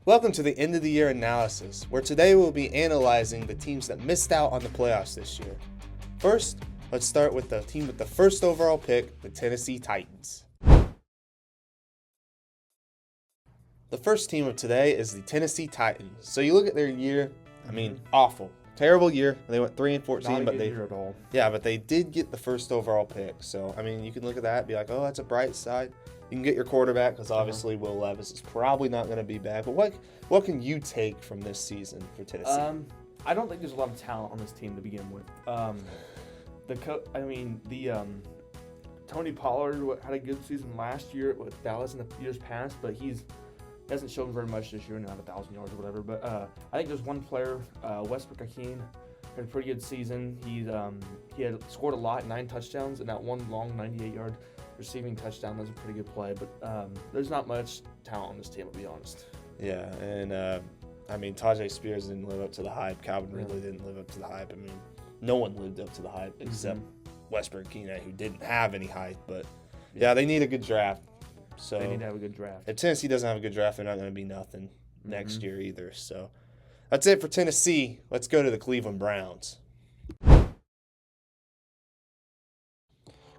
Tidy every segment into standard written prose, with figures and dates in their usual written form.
Welcome to the end of the year analysis, where today we'll be analyzing the teams that missed out on the playoffs this year. First, let's start with the team with the first overall pick, the Tennessee Titans. The first team of today is the Tennessee Titans. So you look at their year, awful. Terrible year. They went 3-14, Not a but good they year at all. Yeah, but they did get the first overall pick. So, you can look at that and be like, oh, that's a bright side. You can get your quarterback because obviously Will Levis is probably not going to be back. But what can you take from this season for Tennessee? I don't think there's a lot of talent on this team to begin with. Tony Pollard had a good season last year with Dallas in the years past, but he hasn't shown very much this year, not 1,000 yards or whatever. But I think there's one player, Westbrook Akeen, had a pretty good season. He had scored a lot, 9 touchdowns, and that one long 98-yard receiving touchdown was a pretty good play. But there's not much talent on this team, to be honest. Yeah, and Tajay Spears didn't live up to the hype. Calvin Ridley didn't live up to the hype. No one lived up to the hype except Westbrook Akeen, who didn't have any hype. But yeah, they need a good draft. So they need to have a good draft. If Tennessee doesn't have a good draft, they're not going to be nothing next year either. So that's it for Tennessee. Let's go to the Cleveland Browns.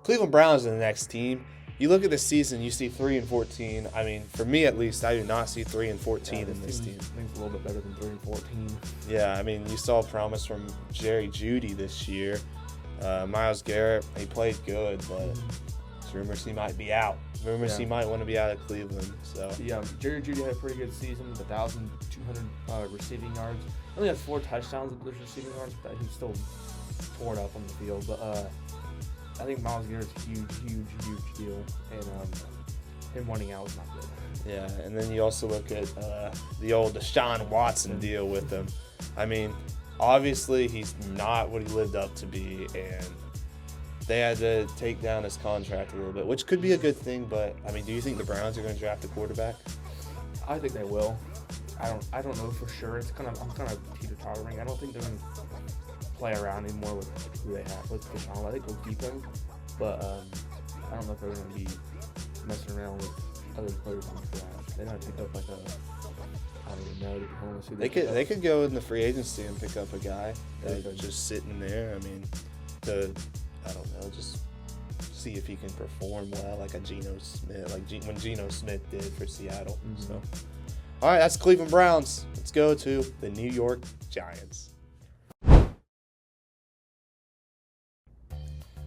Cleveland Browns are the next team. You look at this season, you see 3-14. For me at least, I do not see 3-14 in this team. I think it's a little bit better than 3-14. Yeah, you saw promise from Jerry Jeudy this year. Myles Garrett, he played good, but there's rumors he might be out. He might want to be out of Cleveland. So Jerry Jeudy had a pretty good season with 1,200 receiving yards. Only had 4 touchdowns with those receiving yards, but he still tore it up on the field. But I think Myles Garrett's a huge deal, and him running out was not good. Yeah, and then you also look at the old Deshaun Watson deal with him. Obviously he's not what he lived up to be, and they had to take down his contract a little bit, which could be a good thing. But do you think the Browns are going to draft a quarterback? I think they will. I don't know for sure. I'm kind of teeter-tottering. I don't think they're going to play around anymore with who they have with Deshaun. I think they'll keep him, but I don't know if they're going to be messing around with other players on the draft. They might pick up I don't even know, to be honest with you. They could go in the free agency and pick up a guy that's just sitting there. Just see if he can perform well, like a Geno Smith, when Geno Smith did for Seattle. So, all right, that's Cleveland Browns. Let's go to the New York Giants.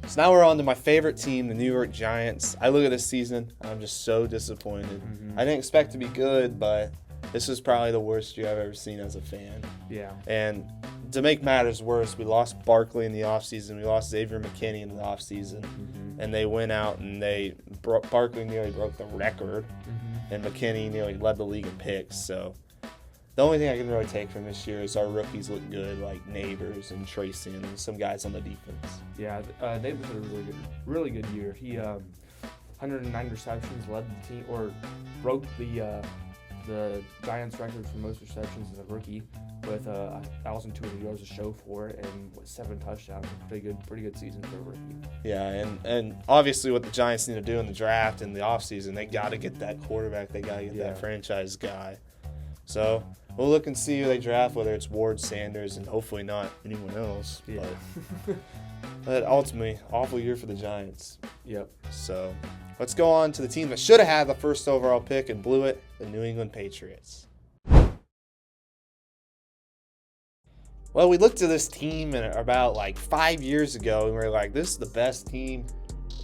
So now we're on to my favorite team, the New York Giants. I look at this season, I'm just so disappointed. I didn't expect to be good, but this was probably the worst year I've ever seen as a fan. Yeah. And to make matters worse, we lost Barkley in the offseason. We lost Xavier McKinney in the offseason. And they went out and Barkley nearly broke the record. And McKinney nearly led the league in picks. So the only thing I can really take from this year is our rookies look good, like Neighbors and Tracy and some guys on the defense. Yeah, Neighbors had a really good year. He 109 receptions, led the team, or broke the Giants record for most receptions as a rookie with 1,200 yards to show for it and 7 touchdowns. Pretty good season for a rookie. Yeah, and obviously what the Giants need to do in the draft and the offseason, they got to get that quarterback. They got to get that franchise guy. So we'll look and see who they draft, whether it's Ward, Sanders, and hopefully not anyone else. Yeah. But ultimately, awful year for the Giants. Yep. So let's go on to the team that should have had the first overall pick and blew it, the New England Patriots. Well, we looked at this team about 5 years ago, and we were like, this is the best team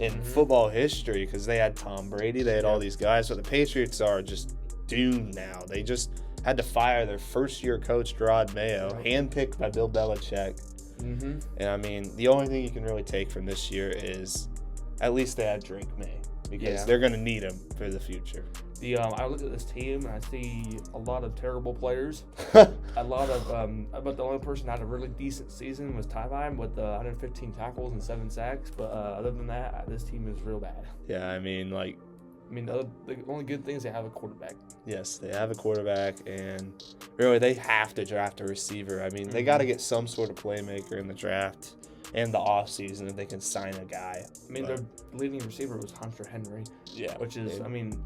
in football history because they had Tom Brady, they had all these guys. But the Patriots are just doomed now. They just had to fire their first-year coach, Rod Mayo, handpicked by Bill Belichick. And, the only thing you can really take from this year is at least they had Drake May because they're going to need him for the future. I look at this team and I see a lot of terrible players. But the only person that had a really decent season was Tyvine with 115 tackles and 7 sacks. But other than that, this team is real bad. Yeah, the only good thing is they have a quarterback. Yes, they have a quarterback, and really they have to draft a receiver. They got to get some sort of playmaker in the draft and the offseason if they can sign a guy. Their leading receiver was Hunter Henry. Yeah. Which is,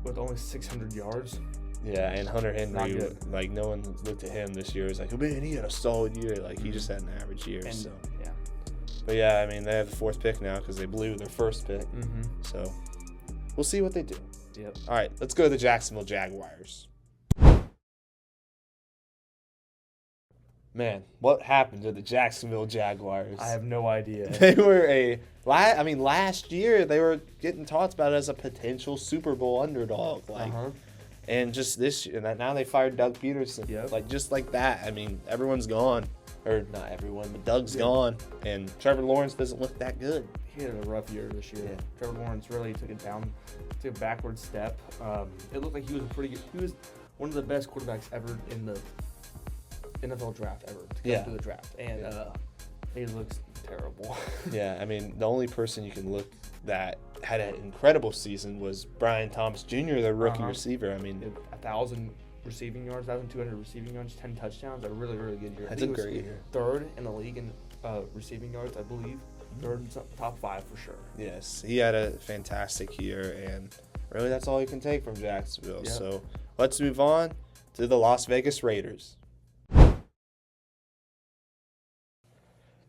with only 600 yards, Yeah, and Hunter Not Henry, good. like no one looked at him this year. It was like, oh man, he had a solid year. Like he just had an average year. And, So, yeah. but yeah, I mean they have the 4th pick now because they blew their 1st pick. Mm-hmm. So we'll see what they do. Yep. All right, let's go to the Jacksonville Jaguars. Man, what happened to the Jacksonville Jaguars? I have no idea. They were last year they were getting talked about as a potential Super Bowl underdog. Like, and just this year, now they fired Doug Peterson. Yep. Like just like that. I mean, everyone's gone, or not everyone, but Doug's gone, and Trevor Lawrence doesn't look that good. He had a rough year this year. Yeah. Trevor Lawrence really took a backward step. It looked like he was one of the best quarterbacks ever in the NFL draft ever to come through the draft, and he looks terrible. Yeah, I mean, the only person you can look that had an incredible season was Brian Thomas Jr., the rookie receiver. I mean, 1,000 receiving yards, 1,200 receiving yards, 10 touchdowns. A really, really good year. That's a great year. 3rd in the league in receiving yards, I believe. 3rd in top 5 for sure. Yes, he had a fantastic year, and really that's all you can take from Jacksonville. Yeah. So let's move on to the Las Vegas Raiders.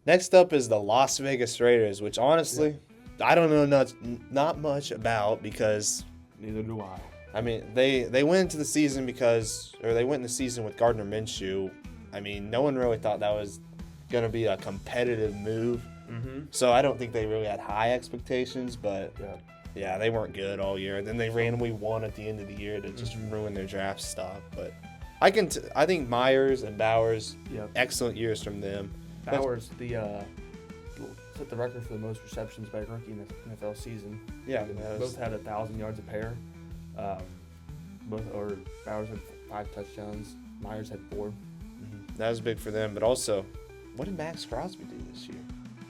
Next up is the Las Vegas Raiders, which honestly, I don't know not much about because Neither do I. I mean, they went into the season they went in the season with Gardner Minshew. I mean, no one really thought that was going to be a competitive move. Mm-hmm. So I don't think they really had high expectations, but yeah, they weren't good all year. Then they randomly won at the end of the year to just ruin their draft stock. But I think Myers and Bowers, excellent years from them. Bowers, set the record for the most receptions by a rookie in the NFL season. Yeah, both had 1,000 yards a pair. Bowers had 5 touchdowns. Myers had 4. That was big for them. But also, what did Max Crosby do this year?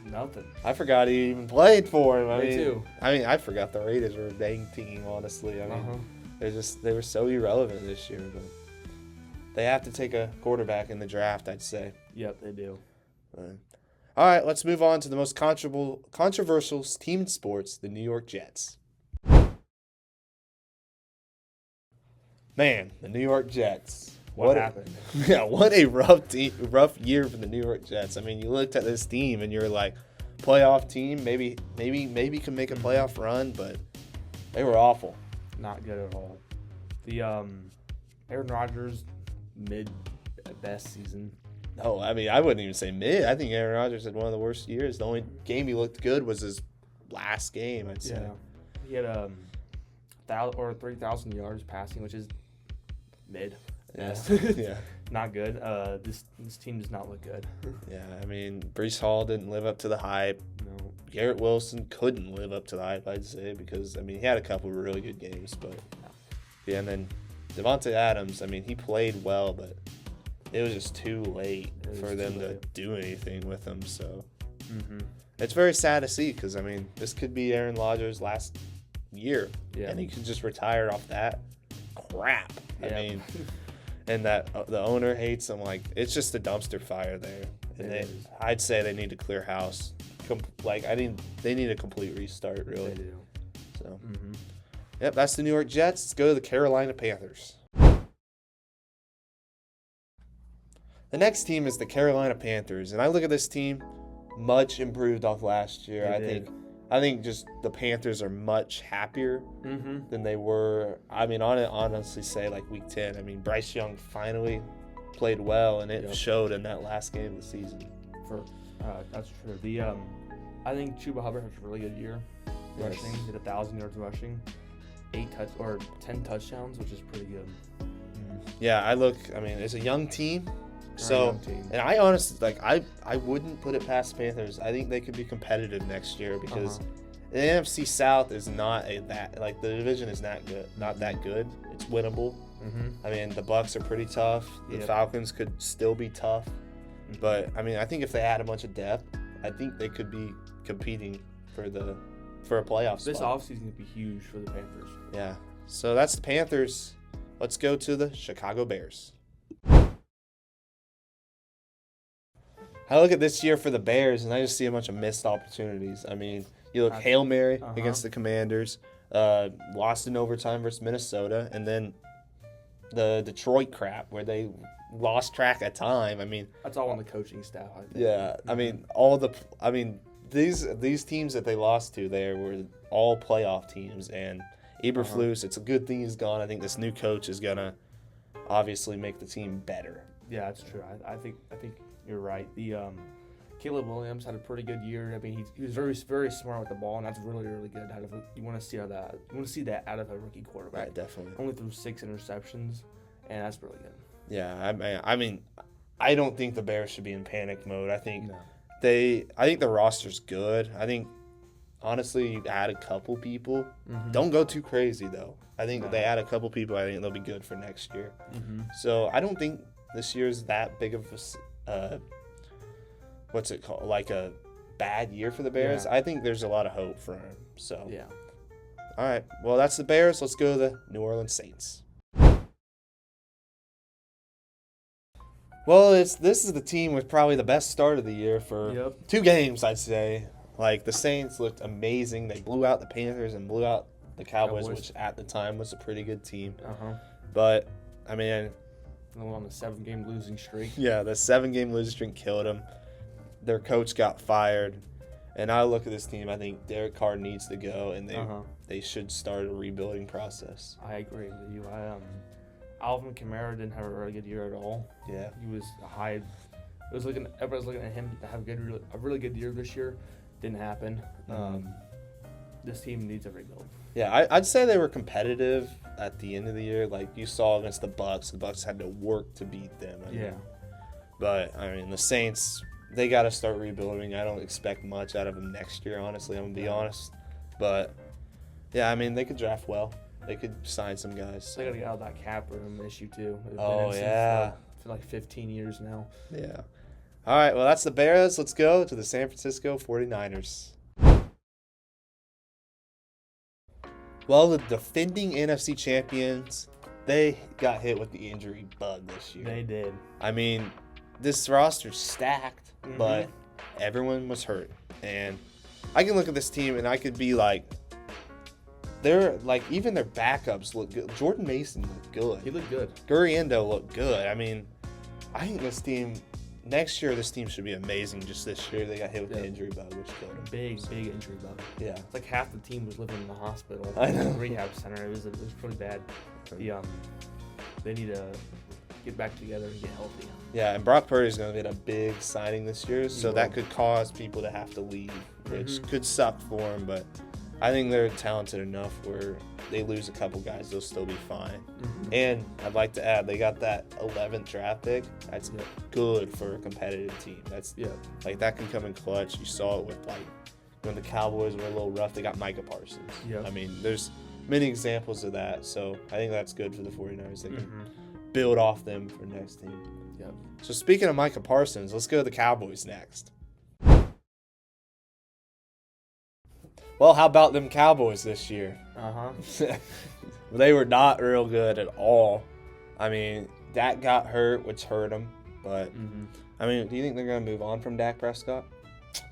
Nothing. I forgot he even played for him. Me too. I forgot the Raiders were a dang team. Honestly, I mean, they were so irrelevant this year. But they have to take a quarterback in the draft, I'd say. Yep, they do. All right, let's move on to the most controversial team in sports, the New York Jets. Man, the New York Jets. What happened? What a rough year for the New York Jets. I mean, you looked at this team and you're like, playoff team, maybe can make a playoff run, but they were awful. Not good at all. The Aaron Rodgers mid at best season. No, I mean, I wouldn't even say mid. I think Aaron Rodgers had one of the worst years. The only game he looked good was his last game, I'd say. Yeah. He had 3,000 yards passing, which is mid. Yeah. Not good. This team does not look good. Yeah, I mean, Breece Hall didn't live up to the hype. No. Garrett Wilson couldn't live up to the hype, I'd say, because, I mean, he had a couple of really good games. But, yeah, and then Devontae Adams, I mean, he played well, but it was just too late for them to do anything with him. So it's very sad to see because, I mean, this could be Aaron Rodgers' last year. Yeah. And he could just retire off that crap. I mean, and that the owner hates him. Like, it's just a dumpster fire there. And I'd say they need to clear house. They need a complete restart, really. They do. So, yep, that's the New York Jets. Let's go to the Carolina Panthers. The next team is the Carolina Panthers, and I look at this team, much improved off last year. I think just the Panthers are much happier than they were. I mean, honestly say like week 10. I mean, Bryce Young finally played well, and it showed in that last game of the season. That's true. I think Chuba Hubbard had a really good year rushing. He did 1,000 yards rushing, 10 touchdowns, which is pretty good. Yeah, I mean, it's a young team. So, and I honestly, I wouldn't put it past the Panthers. I think they could be competitive next year because the NFC South is not the division is not that good. It's winnable. I mean, the Bucs are pretty tough. The Falcons could still be tough. But, I mean, I think if they add a bunch of depth, I think they could be competing for a playoff spot. This offseason would be huge for the Panthers. Yeah. So that's the Panthers. Let's go to the Chicago Bears. I look at this year for the Bears, and I just see a bunch of missed opportunities. I mean, you look Hail Mary against the Commanders, lost in overtime versus Minnesota, and then the Detroit crap where they lost track of time. I mean, That's all on the coaching staff, I think. yeah. I mean, these teams that they lost to there were all playoff teams, and Eberflus, it's a good thing he's gone. I think this new coach is gonna obviously make the team better. Yeah, that's true. I think you're right. The Caleb Williams had a pretty good year. I mean, he was very very smart with the ball, and that's really really good. You want to see that out of a rookie quarterback. Right, definitely. Only threw 6 interceptions, and that's really good. Yeah, I mean, I don't think the Bears should be in panic mode. I think No. I think the roster's good. I think honestly, you add a couple people. Don't go too crazy though. I think if they add a couple people, I think they'll be good for next year. So I don't think this year's that big of a what's it called? Like a bad year for the Bears. Yeah. I think there's a lot of hope for them. So Yeah. all right. Well, that's the Bears. Let's go to the New Orleans Saints. Well, this is the team with probably the best start of the year for 2 games, I'd say. Like, the Saints looked amazing. They blew out the Panthers and blew out the Cowboys, which at the time was a pretty good team. But, I mean, And went on a 7-game losing streak. yeah, the 7-game losing streak killed them. Their coach got fired. And I look at this team, I think Derek Carr needs to go, and they should start a rebuilding process. I agree with you. Alvin Kamara didn't have a really good year at all. Yeah. He was high. Everybody's looking at him to have a really good year this year. Didn't happen. This team needs a rebuild. Yeah, I'd say they were competitive at the end of the year. Like you saw against the Bucs had to work to beat them. But I mean, the Saints, they got to start rebuilding. I don't expect much out of them next year. Honestly, I'm gonna be honest. But yeah, I mean, they could draft well. They could sign some guys. They got to get out of that cap room issue too. Oh yeah, for like 15 years now. Yeah. All right, well, that's the Bears. Let's go to the San Francisco 49ers. Well, the defending NFC champions, they got hit with the injury bug this year. They did. I mean, this roster's stacked, but everyone was hurt. And I can look at this team and I could be like, even their backups look good. Jordan Mason looked good. He looked good. Guriendo looked good. I mean, I think this team, next year, this team should be amazing. Just this year, they got hit with the injury bug, which killed them. Big injury bug. Yeah. It's like half the team was living in the hospital. I know. Rehab center. It was pretty bad. They need to get back together and get healthy. Yeah, and Brock Purdy's going to get a big signing this year, so that could cause people to have to leave, which could suck for them, but I think they're talented enough where they lose a couple guys, they'll still be fine. And I'd like to add, they got that 11th draft pick. That's good for a competitive team. Like that can come in clutch. You saw it with like when the Cowboys were a little rough, they got Micah Parsons. I mean, there's many examples of that, so I think that's good for the 49ers. They can build off them for next team. So speaking of Micah Parsons, let's go to the Cowboys next. Well, how about them Cowboys this year? They were not real good at all. I mean, Dak got hurt, which hurt them. But, I mean, do you think they're going to move on from Dak Prescott?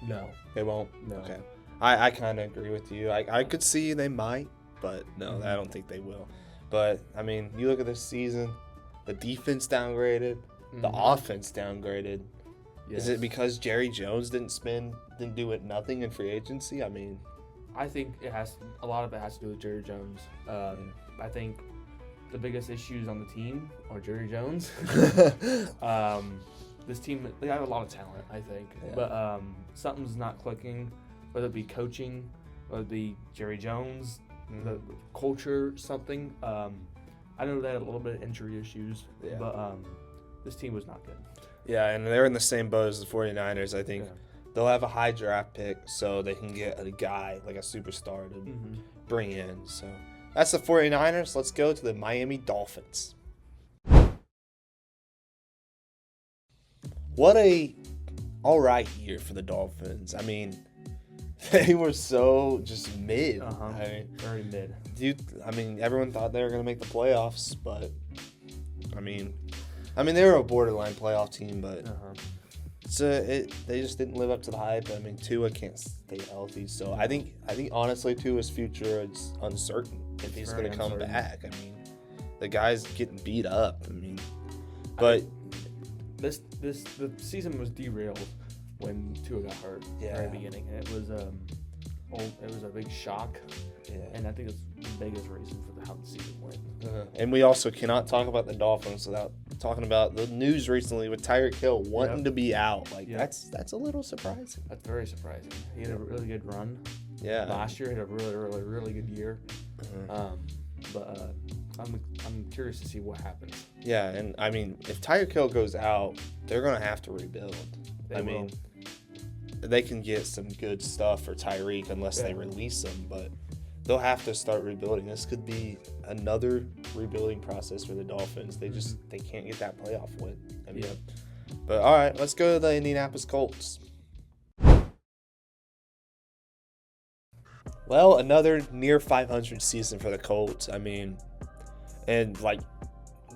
No. They won't? No. Okay. I kind of agree with you. I could see they might, but no, I don't think they will. But, I mean, you look at this season, the defense downgraded, the offense downgraded. Is it because Jerry Jones didn't do it nothing in free agency? I mean, I think a lot of it has to do with Jerry Jones. I think the biggest issues on the team are Jerry Jones. This team, they have a lot of talent, I think, but something's not clicking, whether it be coaching, whether it be Jerry Jones, the culture, something. I know they had a little bit of injury issues, but this team was not good. Yeah, and they're in the same boat as the 49ers, I think. They'll have a high draft pick so they can get a guy, like a superstar, to bring in. So that's the 49ers. Let's go to the Miami Dolphins. What a all right year for the Dolphins. I mean, they were so just mid. I mean, very mid. Everyone thought they were going to make the playoffs, but I mean, they were a borderline playoff team, but they just didn't live up to the hype. I mean, Tua can't stay healthy, so I think honestly Tua's future is uncertain if he's going to come back. I mean, the guy's getting beat up. I mean, but the season was derailed when Tua got hurt at the very beginning. It was a big shock, and I think it's the biggest reason for how the season went. And we also cannot talk about the Dolphins without talking about the news recently with Tyreek Hill wanting to be out. Like that's a little surprising. That's very surprising. He had a really good run. Yeah. Last year he had a really good year. But I'm curious to see what happens. Yeah, and I mean, if Tyreek Hill goes out, they're gonna have to rebuild. They will. They can get some good stuff for Tyreek unless they release him, but they'll have to start rebuilding. This could be another rebuilding process for the Dolphins. They can't get that playoff win. I mean, but all right, let's go to the Indianapolis Colts. Well, another near 500 season for the Colts. I mean, and like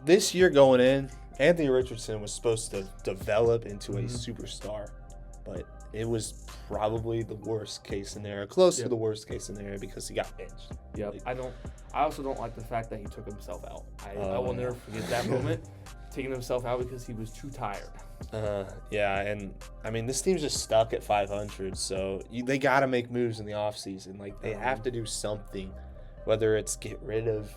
this year going in, Anthony Richardson was supposed to develop into a superstar, but it was probably the worst case scenario, close to the worst case scenario because he got benched. Yeah, I also don't like the fact that he took himself out. I will never forget that moment, taking himself out because he was too tired. And I mean, this team's just stuck at 500, so they got to make moves in the offseason. Like, they have to do something, whether it's get rid of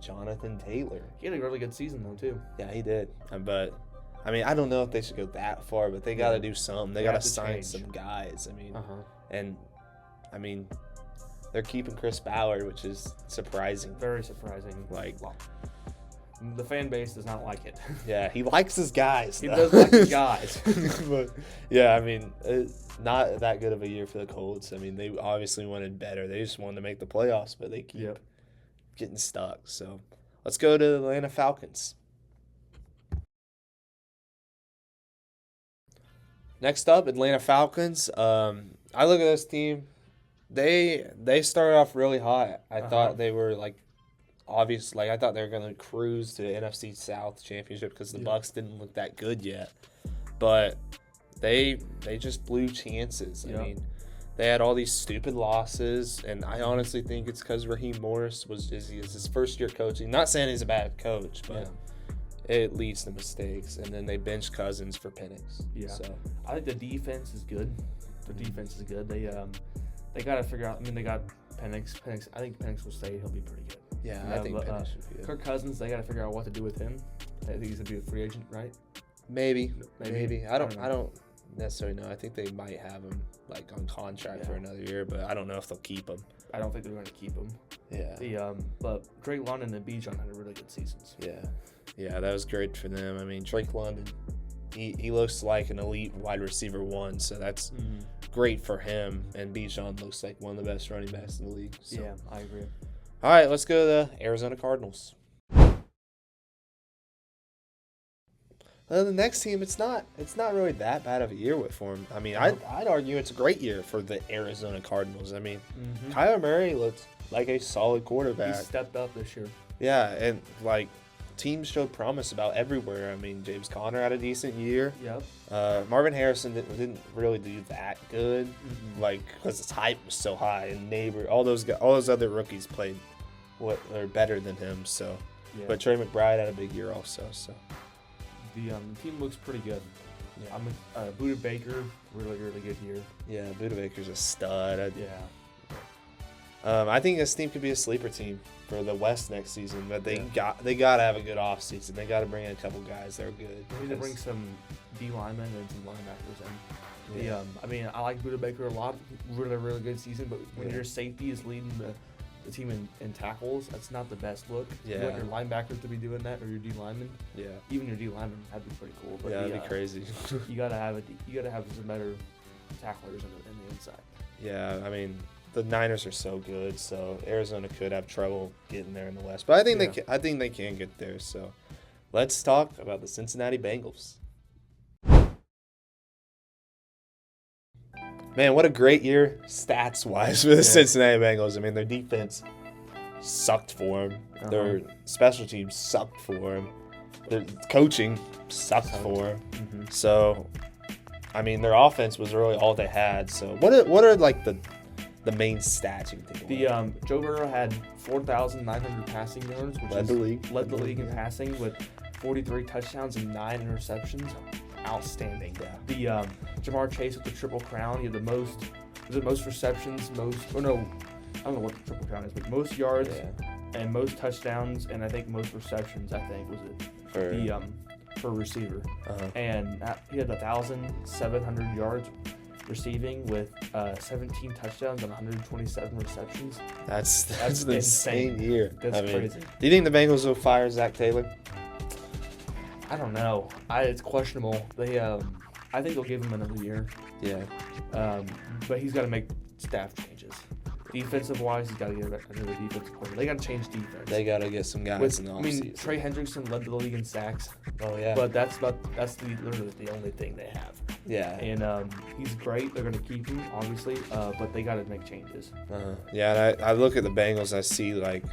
Jonathan Taylor. He had a really good season, though, too. Yeah, he did. But, I mean, I don't know if they should go that far, but they got to do something. They got to sign some guys. I mean, and, I mean, they're keeping Chris Ballard, which is surprising. Very surprising. Like, the fan base does not like it. Yeah, he likes his guys. He does like his guys. But, yeah, I mean, not that good of a year for the Colts. I mean, they obviously wanted better. They just wanted to make the playoffs, but they keep getting stuck. So let's go to the Atlanta Falcons. Next up, Atlanta Falcons. I look at this team. They started off really hot. I thought they were obviously, I thought they were going to cruise to the NFC South Championship because the Bucs didn't look that good yet. But they just blew chances. I mean, they had all these stupid losses, and I honestly think it's because Raheem Morris is his first year coaching. Not saying he's a bad coach, but it leads to mistakes. And then they benched Cousins for Penix. Yeah. So I think the defense is good. They got to figure out. I mean, they got Penix. I think Penix will stay. He'll be pretty good. Yeah, I think Penix should be good. Kirk Cousins, they got to figure out what to do with him. I think he's gonna be a free agent, right? Maybe. I don't necessarily know. I think they might have him on contract for another year, but I don't know if they'll keep him. I don't think they're going to keep him. Yeah. But Drake London and Bijan had really good seasons. Yeah, that was great for them. I mean, Drake London, he looks like an elite wide receiver 1, so that's great for him. And Bijan looks like one of the best running backs in the league. So. Yeah, I agree. All right, let's go to the Arizona Cardinals. The next team, it's not really that bad of a year for them. I mean, I'd argue it's a great year for the Arizona Cardinals. I mean, Kyler Murray looked like a solid quarterback. He stepped up this year. Yeah, and teams showed promise about everywhere. I mean, James Conner had a decent year. Yep. Marvin Harrison didn't really do that good, because his hype was so high, and all those other rookies played they're better than him. So, but Trey McBride had a big year also. So. The team looks pretty good. Yeah. Buda Baker, really good year. Yeah, Buda Baker's a stud. I think this team could be a sleeper team for the West next season, but they got to have a good offseason. They got to bring in a couple guys that are good. They need to bring some D linemen and some linebackers in. I mean, I like Buda Baker a lot. Really good season, but when your safety is leading the team in tackles, that's not the best look. You want your linebackers to be doing that, or your D linemen. Yeah. Even your D linemen, that'd be pretty cool. But that'd be crazy. you gotta have some better tacklers in the inside. Yeah, I mean, the Niners are so good, so Arizona could have trouble getting there in the West. But I think they can get there. So let's talk about the Cincinnati Bengals. Man, what a great year stats-wise for the Cincinnati Bengals. I mean, their defense sucked for them. Their special teams sucked for them. Their coaching sucked for them. So, I mean, their offense was really all they had. So, what are the main stats you can take away? Joe Burrow had 4,900 passing yards, which Led the league in passing with 43 touchdowns and 9 interceptions. Outstanding. Yeah. The Jamar Chase with the Triple Crown. He had the most. Was it most receptions? I don't know what the Triple Crown is, but most yards and most touchdowns, and I think most receptions. I think was it for a receiver. And he had 1,700 yards receiving with 17 touchdowns and 127 receptions. That's an insane year. That's crazy. Do you think the Bengals will fire Zach Taylor? I don't know. It's questionable. I think they'll give him another year. Yeah. But he's got to make staff changes. Defensive wise, he's got to get another defensive coordinator. They got to change defense. They got to get some guys in the offseason. Trey Hendrickson led the league in sacks. Oh yeah. But that's literally the only thing they have. Yeah. And he's great. They're going to keep him, obviously. But they got to make changes. Yeah. And I look at the Bengals. I see like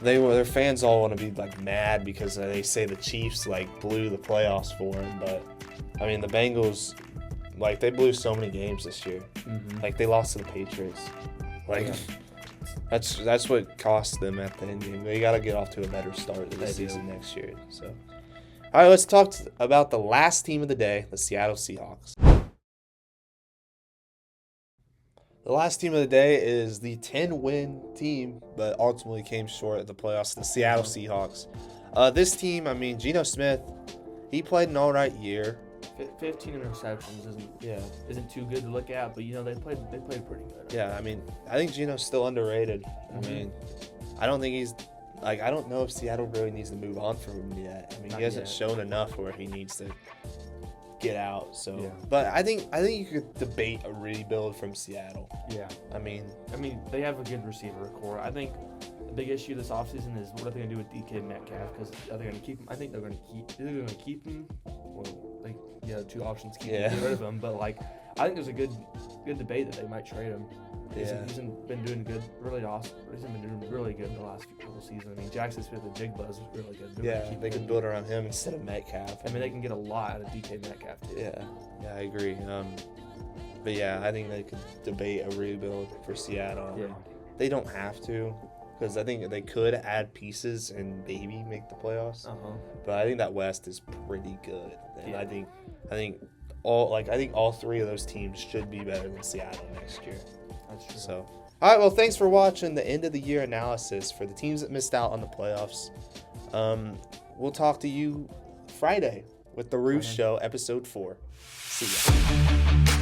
their fans all want to be like mad because they say the Chiefs like blew the playoffs for them. But I mean the Bengals, like they blew so many games this year. Mm-hmm. Like they lost to the Patriots. Like that's what cost them at the end game. They got to get off to a better start to the season next year. So, all right, let's talk about the last team of the day, the Seattle Seahawks. The last team of the day is the 10-win team, but ultimately came short at the playoffs, the Seattle Seahawks. This team, I mean, Geno Smith, he played an all right year. 15 interceptions isn't too good to look at, but they played pretty good. Yeah, I mean, I think Geno's still underrated. I mean, I don't think I don't know if Seattle really needs to move on from him yet. I mean, he hasn't shown enough where he needs to get out. So, but I think you could debate a rebuild from Seattle. Yeah. I mean, they have a good receiver core. I think the big issue this offseason is what are they going to do with DK Metcalf? Because are they going to keep him? I think they're going to keep him. Well, two options: keep him, get rid of him. But I think there's a good debate that they might trade him. He's been doing good, really awesome. He's been doing really good in the last couple seasons. I mean, Jackson Smith and Jigba is really good. They could build around him instead of Metcalf. I mean, they can get a lot out of DK Metcalf too. Yeah, I agree. But yeah, I think they could debate a rebuild for Seattle. Yeah. They don't have to, because I think they could add pieces and maybe make the playoffs. But I think that West is pretty good, and I think all three of those teams should be better than Seattle next year. That's true. So, all right. Well, thanks for watching the end of the year analysis for the teams that missed out on the playoffs. We'll talk to you Friday with the Roost Show, episode 4. See ya.